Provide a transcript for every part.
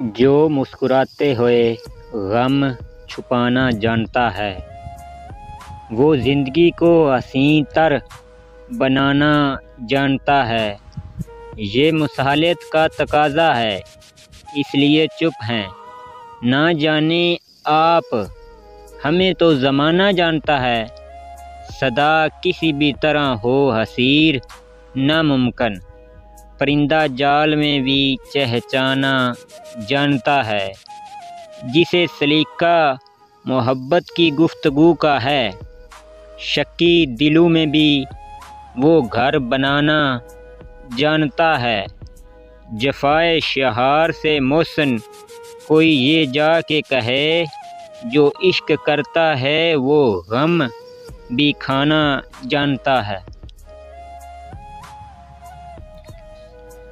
جو مسکراتے ہوئے غم چھپانا جانتا ہے وہ زندگی کو حسین تر بنانا جانتا ہے۔ یہ مصالحت کا تقاضا ہے، اس لیے چپ ہیں۔ نہ جانے آپ، ہمیں تو زمانہ جانتا ہے۔ صدا کسی بھی طرح ہو حسیر ناممکن، پرندہ جال میں بھی چہچانا جانتا ہے۔ جسے سلیقہ محبت کی گفتگو کا ہے، شکی دلوں میں بھی وہ گھر بنانا جانتا ہے۔ جفائے شہار سے محسن کوئی یہ جا کے کہے، جو عشق کرتا ہے وہ غم بھی کھانا جانتا ہے۔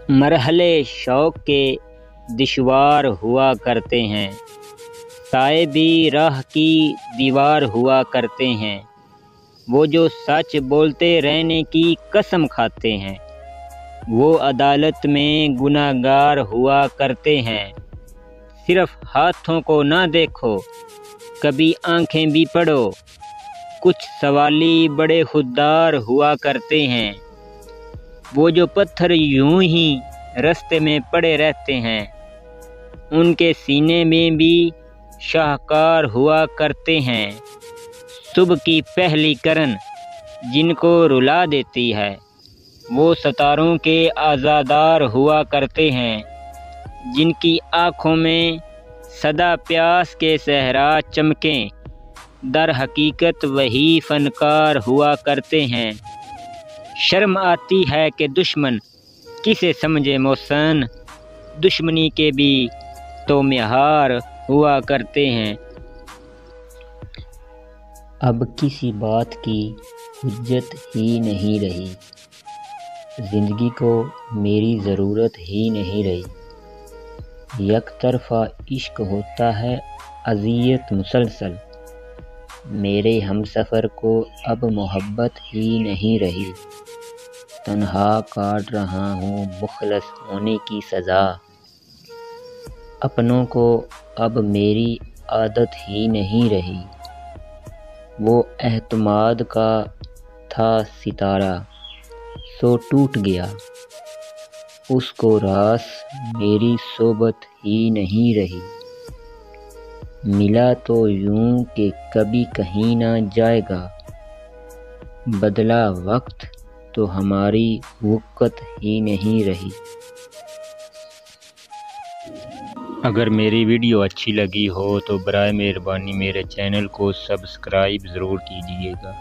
مرحلے شوق کے دشوار ہوا کرتے ہیں، سائے بھی راہ کی دیوار ہوا کرتے ہیں۔ وہ جو سچ بولتے رہنے کی قسم کھاتے ہیں، وہ عدالت میں گناہ گار ہوا کرتے ہیں۔ صرف ہاتھوں کو نہ دیکھو، کبھی آنکھیں بھی پڑھو، کچھ سوالی بڑے خوددار ہوا کرتے ہیں۔ وہ جو پتھر یوں ہی رستے میں پڑے رہتے ہیں، ان کے سینے میں بھی شاہکار ہوا کرتے ہیں۔ صبح کی پہلی کرن جن کو رلا دیتی ہے، وہ ستاروں کے عزادار ہوا کرتے ہیں۔ جن کی آنکھوں میں سدا پیاس کے صحرا چمکیں، در حقیقت وہی فنکار ہوا کرتے ہیں۔ شرم آتی ہے کہ دشمن کسے سمجھے محسن، دشمنی کے بھی تو معیار ہوا کرتے ہیں۔ اب کسی بات کی حجت ہی نہیں رہی، زندگی کو میری ضرورت ہی نہیں رہی۔ یک طرفہ عشق ہوتا ہے اذیت مسلسل، میرے ہمسفر کو اب محبت ہی نہیں رہی۔ تنہا کاٹ رہا ہوں مخلص ہونے کی سزا، اپنوں کو اب میری عادت ہی نہیں رہی۔ وہ اعتماد کا تھا ستارہ سو ٹوٹ گیا، اس کو راس میری صحبت ہی نہیں رہی۔ ملا تو یوں کہ کبھی کہیں نہ جائے گا، بدلا وقت تو ہماری وقت ہی نہیں رہی۔ اگر میری ویڈیو اچھی لگی ہو تو برائے مہربانی میرے چینل کو سبسکرائب ضرور کیجیے گا۔